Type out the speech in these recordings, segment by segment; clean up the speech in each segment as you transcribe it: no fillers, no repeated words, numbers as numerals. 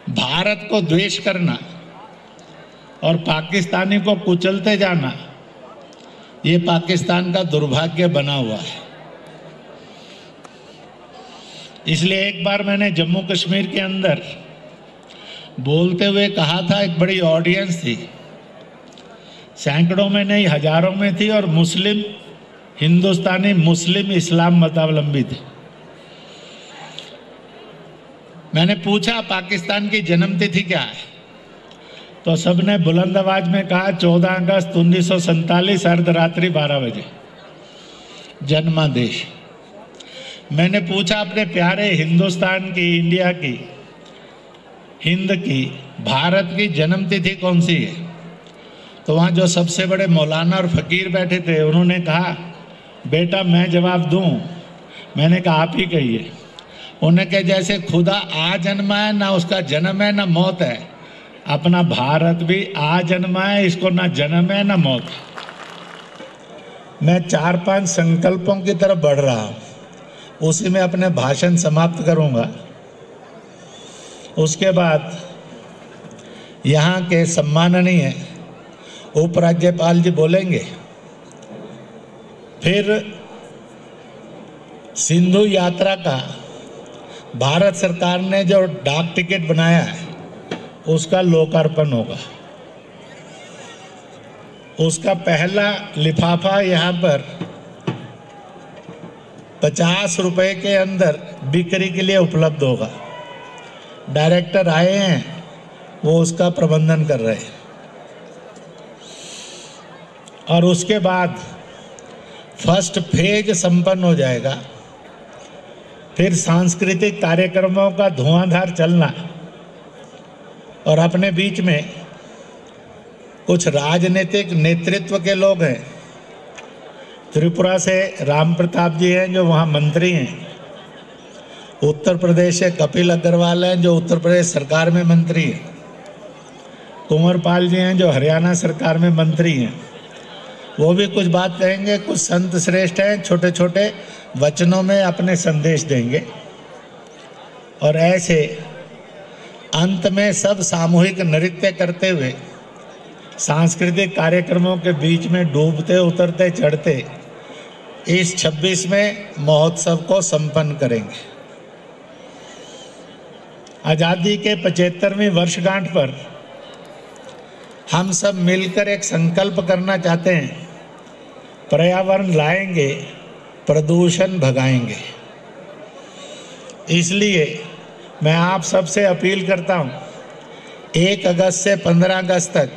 भारत को द्वेष करना और पाकिस्तानी को कुचलते जाना, ये पाकिस्तान का दुर्भाग्य बना हुआ है। इसलिए एक बार मैंने जम्मू कश्मीर के अंदर बोलते हुए कहा था, एक बड़ी ऑडियंस थी, सैकड़ों में नहीं हजारों में थी, और मुस्लिम, हिंदुस्तानी मुस्लिम इस्लाम मतावलंबी थे। मैंने पूछा पाकिस्तान की जन्मतिथि क्या है, तो सबने बुलंद आवाज में कहा 14 अगस्त 1947 अर्धरात्रि 12 बजे जन्मा देश। मैंने पूछा अपने प्यारे हिंदुस्तान की, इंडिया की, हिंद की, भारत की जन्मतिथि कौन सी है? तो वहाँ जो सबसे बड़े मौलाना और फकीर बैठे थे, उन्होंने कहा बेटा मैं जवाब दूं? मैंने कहा आप ही कहिए। उन्हें कहा जैसे खुदा आ जन्मा है, ना उसका जन्म है ना मौत है, अपना भारत भी आ जन्मा है, इसको ना जन्म है ना मौत है। मैं 4-5 संकल्पों की तरफ बढ़ रहा हूँ, उसी में अपने भाषण समाप्त करूँगा। उसके बाद यहाँ के सम्माननीय उपराज्यपाल जी बोलेंगे, फिर सिंधु यात्रा का भारत सरकार ने जो डाक टिकट बनाया है उसका लोकार्पण होगा। उसका पहला लिफाफा यहाँ पर 50 रुपए के अंदर बिक्री के लिए उपलब्ध होगा। डायरेक्टर आए हैं, वो उसका प्रबंधन कर रहे हैं। और उसके बाद फर्स्ट फेज संपन्न हो जाएगा। फिर सांस्कृतिक कार्यक्रमों का धुआंधार चलना, और अपने बीच में कुछ राजनीतिक नेतृत्व के लोग हैं। त्रिपुरा से राम प्रताप जी हैं जो वहाँ मंत्री हैं, उत्तर प्रदेश से कपिल अग्रवाल हैं जो उत्तर प्रदेश सरकार में मंत्री हैं, कुंवर पाल जी हैं जो हरियाणा सरकार में मंत्री हैं, वो भी कुछ बात कहेंगे। कुछ संत श्रेष्ठ हैं, छोटे छोटे वचनों में अपने संदेश देंगे। और ऐसे अंत में सब सामूहिक नृत्य करते हुए सांस्कृतिक कार्यक्रमों के बीच में डूबते उतरते चढ़ते इस 26वें महोत्सव को संपन्न करेंगे। आज़ादी के 75वीं वर्षगांठ पर हम सब मिलकर एक संकल्प करना चाहते हैं, पर्यावरण लाएंगे, प्रदूषण भगाएंगे। इसलिए मैं आप सबसे अपील करता हूं, 1 अगस्त से 15 अगस्त तक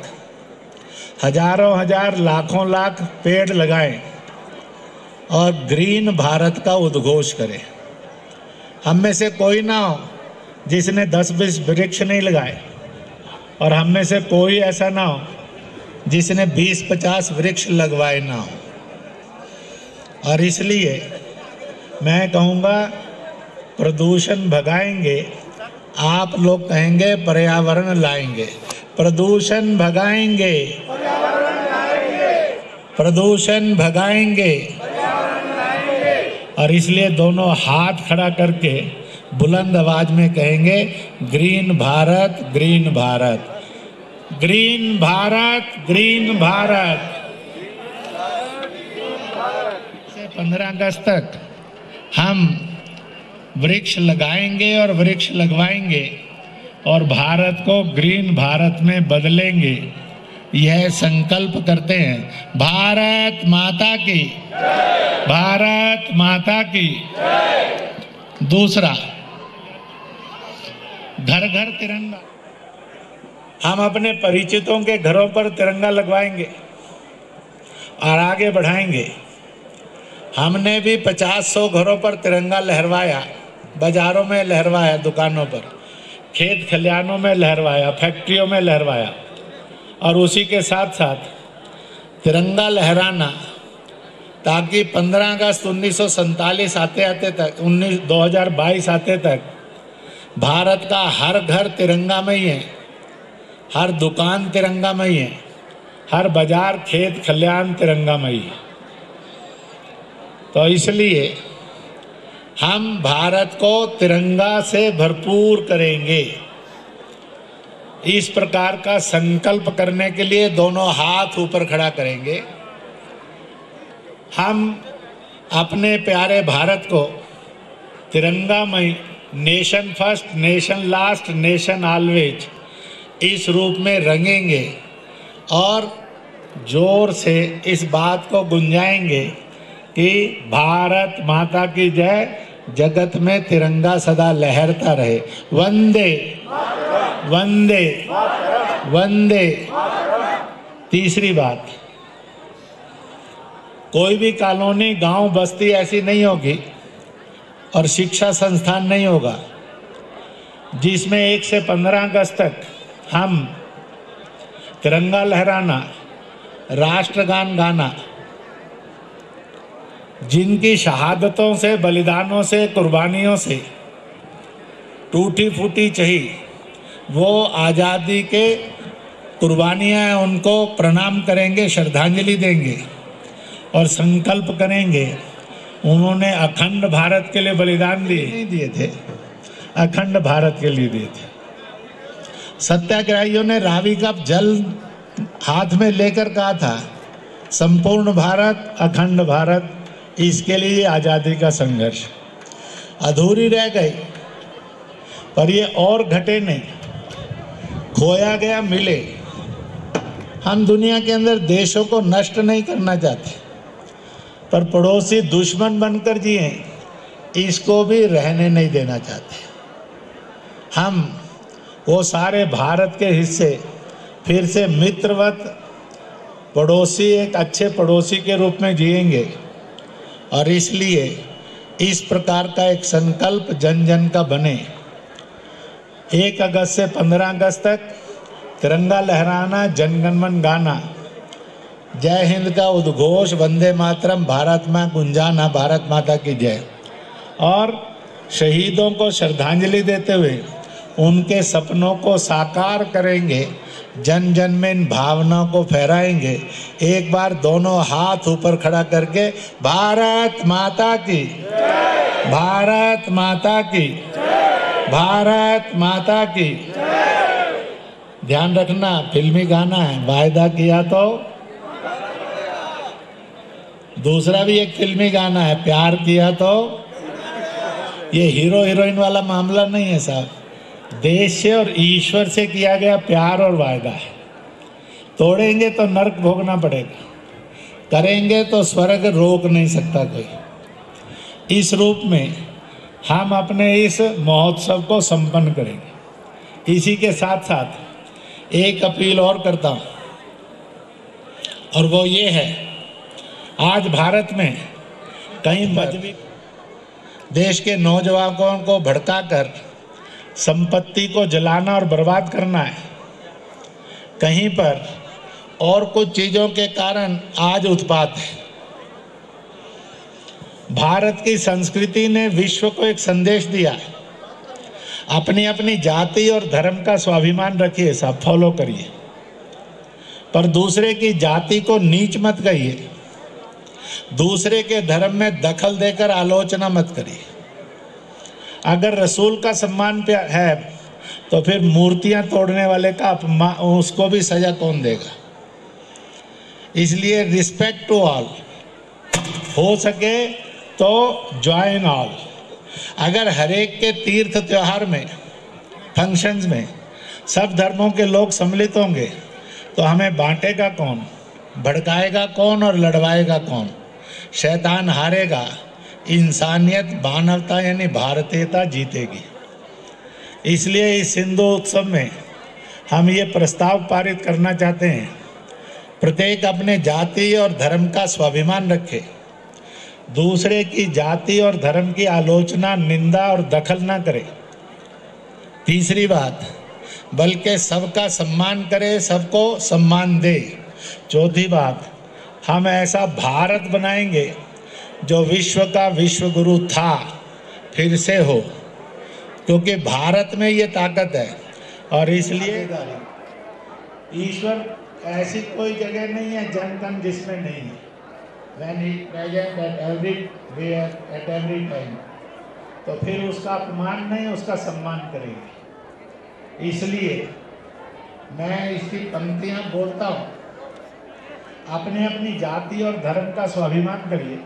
हजारों हजार लाखों लाख पेड़ लगाएं और ग्रीन भारत का उद्घोष करें। हम में से कोई ना हो जिसने 10-20 वृक्ष नहीं लगाए, और हम में से कोई ऐसा ना हो जिसने 20-50 वृक्ष लगवाए ना हो। और इसलिए मैं कहूँगा प्रदूषण भगाएंगे, आप लोग कहेंगे पर्यावरण लाएंगे। प्रदूषण भगाएंगे, प्रदूषण भगाएंगे। और इसलिए दोनों हाथ खड़ा करके बुलंद आवाज में कहेंगे green Bharat, green Bharat, green Bharat, green Bharat. 15 अगस्त तक हम वृक्ष लगाएंगे और वृक्ष लगवाएंगे और भारत को ग्रीन भारत में बदलेंगे, यह संकल्प करते हैं। भारत माता की, भारत माता की। दूसरा, घर घर तिरंगा। हम अपने परिचितों के घरों पर तिरंगा लगवाएंगे और आगे बढ़ाएंगे। हमने भी 50-100 घरों पर तिरंगा लहरवाया, बाजारों में लहरवाया, दुकानों पर, खेत खलिहानों में लहरवाया, फैक्ट्रियों में लहरवाया। और उसी के साथ साथ तिरंगा लहराना ताकि 15 अगस्त 1947 आते तक 2022 आते तक भारत का हर घर तिरंगामयी है, हर दुकान तिरंगामयी है, हर बाजार खेत खलिहान तिरंगामयी है। तो इसलिए हम भारत को तिरंगा से भरपूर करेंगे। इस प्रकार का संकल्प करने के लिए दोनों हाथ ऊपर खड़ा करेंगे। हम अपने प्यारे भारत को तिरंगामय, nation first, nation last, nation always, इस रूप में रंगेंगे और जोर से इस बात को गुंजाएंगे कि भारत माता की जय, जगत में तिरंगा सदा लहरता रहे। वंदे वंदे वंदे। तीसरी बात, कोई भी कॉलोनी, गांव, बस्ती ऐसी नहीं होगी और शिक्षा संस्थान नहीं होगा जिसमें 1 से 15 अगस्त तक हम तिरंगा लहराना, राष्ट्रगान गाना, जिनकी शहादतों से, बलिदानों से, कुर्बानियों से टूटी फूटी चही वो आज़ादी के कुर्बानियाँ हैं, उनको प्रणाम करेंगे, श्रद्धांजलि देंगे और संकल्प करेंगे। उन्होंने अखंड भारत के लिए बलिदान नहीं दिए थे, अखंड भारत के लिए दिए थे। सत्याग्रहियों ने रावी का जल हाथ में लेकर कहा था, संपूर्ण भारत, अखंड भारत, इसके लिए आज़ादी का संघर्ष अधूरी रह गई। पर ये और घटे नहीं, खोया गया मिले। हम दुनिया के अंदर देशों को नष्ट नहीं करना चाहते, पर पड़ोसी दुश्मन बनकर जिए, इसको भी रहने नहीं देना चाहते। हम वो सारे भारत के हिस्से फिर से मित्रवत पड़ोसी, एक अच्छे पड़ोसी के रूप में जिएंगे। और इसलिए इस प्रकार का एक संकल्प जन जन का बने। 1 अगस्त से 15 अगस्त तक तिरंगा लहराना, जनगण मन गाना, जय हिंद का उद्घोष, वंदे मातरम, भारत माँ गुंजाना, भारत माता की जय, और शहीदों को श्रद्धांजलि देते हुए उनके सपनों को साकार करेंगे, जन जन में इन भावनाओं को फहराएंगे। एक बार दोनों हाथ ऊपर खड़ा करके भारत माता की, भारत माता की, भारत माता की। ध्यान रखना, फिल्मी गाना है, वायदा किया तो। दूसरा भी एक फिल्मी गाना है, प्यार किया तो। ये हीरो हीरोइन वाला मामला नहीं है साहब, देश से और ईश्वर से किया गया प्यार और वायदा है। तोड़ेंगे तो नरक भोगना पड़ेगा, करेंगे तो स्वर्ग रोक नहीं सकता कोई। इस रूप में हम अपने इस महोत्सव को संपन्न करेंगे। इसी के साथ साथ एक अपील और करता हूँ, और वो ये है, आज भारत में कहीं मजबी देश के नौजवानों को भड़काकर संपत्ति को जलाना और बर्बाद करना है। कहीं पर और कुछ चीज़ों के कारण आज उत्पात है। भारत की संस्कृति ने विश्व को एक संदेश दिया है, अपनी अपनी जाति और धर्म का स्वाभिमान रखिए, सब फॉलो करिए, पर दूसरे की जाति को नीच मत कहिए, दूसरे के धर्म में दखल देकर आलोचना मत करिए। अगर रसूल का सम्मान पे है तो फिर मूर्तियां तोड़ने वाले का अपमान, उसको भी सजा कौन देगा? इसलिए रिस्पेक्ट टू ऑल, हो सके तो ज्वाइन ऑल। अगर हरेक के तीर्थ त्योहार में, फंक्शंस में सब धर्मों के लोग सम्मिलित होंगे तो हमें बांटेगा कौन, भड़काएगा कौन और लड़वाएगा कौन? शैतान हारेगा, इंसानियत, मानवता यानी भारतीयता जीतेगी। इसलिए इस सिंधु उत्सव में हम ये प्रस्ताव पारित करना चाहते हैं, प्रत्येक अपने जाति और धर्म का स्वाभिमान रखे, दूसरे की जाति और धर्म की आलोचना, निंदा और दखल ना करे। तीसरी बात, बल्कि सबका सम्मान करे, सबको सम्मान दे। चौथी बात, हम ऐसा भारत बनाएंगे जो विश्व का विश्व गुरु था फिर से हो, क्योंकि भारत में ये ताकत है। और इसलिए ईश्वर ऐसी कोई जगह नहीं है जन कन जिसमें नहीं है। When he present at everywhere at every time, तो फिर उसका अपमान नहीं, उसका सम्मान करेंगे। इसलिए मैं इसकी पंक्तियां बोलता हूँ। अपने अपनी जाति और धर्म का स्वाभिमान करिए।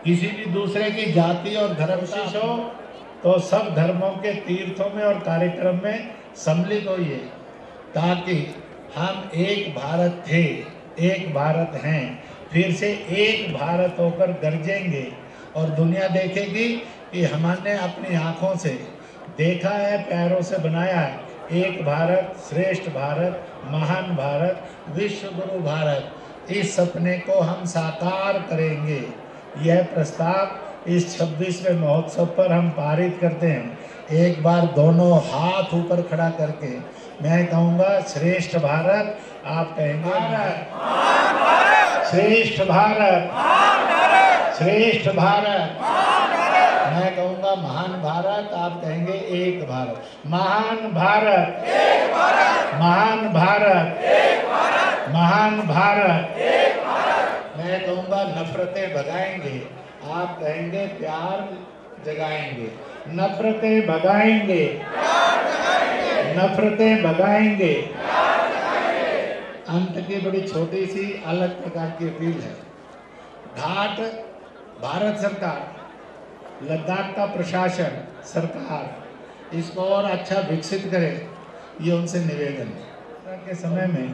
किसी भी दूसरे की जाति और धर्म कोशिश हो तो सब धर्मों के तीर्थों में और कार्यक्रम में सम्मिलित होइए, ताकि हम एक भारत थे, एक भारत हैं, फिर से एक भारत होकर गरजेंगे और दुनिया देखेगी कि हमने अपनी आँखों से देखा है, पैरों से बनाया है। एक भारत श्रेष्ठ भारत, महान भारत, विश्व गुरु भारत, इस सपने को हम साकार करेंगे। यह प्रस्ताव इस 26वें महोत्सव पर हम पारित करते हैं। एक बार दोनों हाथ ऊपर खड़ा करके मैं कहूँगा श्रेष्ठ भारत, आप कहेंगे श्रेष्ठ भारत, श्रेष्ठ भारत। मैं कहूँगा महान भारत, आप कहेंगे एक भारत। महान भारत, एक भारत, महान भारत, एक भारत, महान भारत, एक भारत। मैं कहूँगा नफरतें भगाएंगे, आप कहेंगे प्यार जगाएंगे। नफरतें भगाएंगे, प्यार जगाएंगे, नफरतें भगाएंगे, प्यार जगाएंगे। अंत की बड़ी छोटी सी अलग प्रकार की अपील है। घाट भारत सरकार, लद्दाख का प्रशासन, सरकार इसको और अच्छा विकसित करे, ये उनसे निवेदन है। के समय में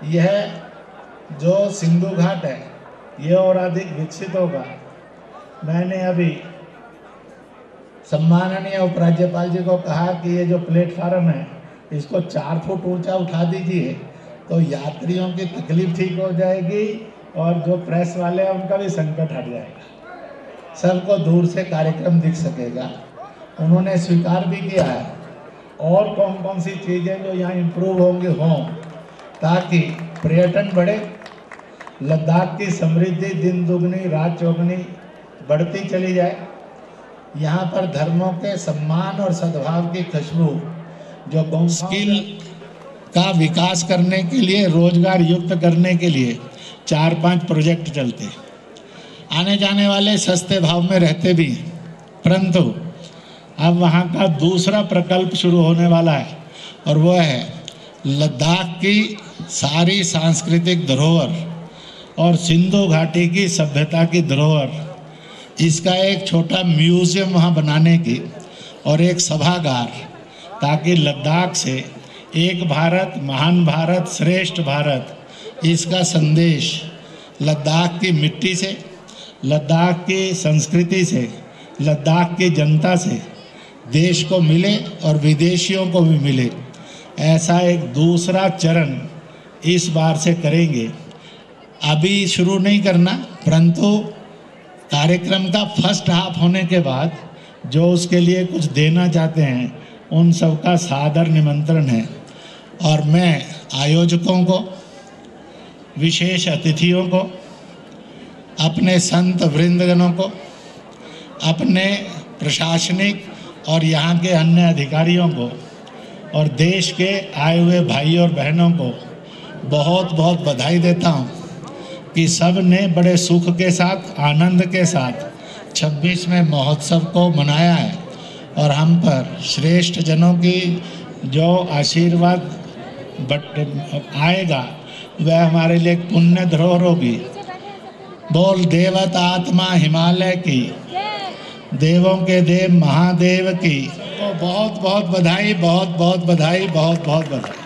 यह जो सिंधु घाट है ये और अधिक विकसित होगा। मैंने अभी सम्माननीय उपराज्यपाल जी को कहा कि ये जो प्लेटफार्म है इसको 4 फुट ऊंचा उठा दीजिए, तो यात्रियों की तकलीफ ठीक हो जाएगी और जो प्रेस वाले हैं उनका भी संकट हट जाएगा, सबको दूर से कार्यक्रम दिख सकेगा। उन्होंने स्वीकार भी किया है और कौन कौन सी चीज़ें जो यहाँ इम्प्रूव होंगे हों, ताकि पर्यटन बढ़े, लद्दाख की समृद्धि दिन दुगनी रात चौगुनी बढ़ती चली जाए। यहाँ पर धर्मों के सम्मान और सद्भाव की खुशबू जो स्किल का विकास करने के लिए, रोजगार युक्त करने के लिए 4-5 प्रोजेक्ट चलते, आने जाने वाले सस्ते भाव में रहते भी, परंतु अब वहाँ का दूसरा प्रकल्प शुरू होने वाला है और वो है लद्दाख की सारी सांस्कृतिक धरोहर और सिंधु घाटी की सभ्यता की धरोहर, इसका एक छोटा म्यूजियम वहाँ बनाने की और एक सभागार, ताकि लद्दाख से एक भारत, महान भारत, श्रेष्ठ भारत, इसका संदेश लद्दाख की मिट्टी से, लद्दाख की संस्कृति से, लद्दाख की जनता से देश को मिले और विदेशियों को भी मिले। ऐसा एक दूसरा चरण इस बार से करेंगे। अभी शुरू नहीं करना, परंतु कार्यक्रम का फर्स्ट हाफ होने के बाद जो उसके लिए कुछ देना चाहते हैं उन सब का सादर निमंत्रण है। और मैं आयोजकों को, विशेष अतिथियों को, अपने संत वृंदगणों को, अपने प्रशासनिक और यहाँ के अन्य अधिकारियों को और देश के आए हुए भाई और बहनों को बहुत बहुत बधाई देता हूँ कि सब ने बड़े सुख के साथ, आनंद के साथ 26वें महोत्सव को मनाया है और हम पर श्रेष्ठ जनों की जो आशीर्वाद आएगा वह हमारे लिए पुण्य धरोहर होगी। बोल देवता आत्मा हिमालय की, देवों के देव महादेव की। तो बहुत बहुत बधाई, बहुत बहुत बधाई, बहुत बहुत बधाई।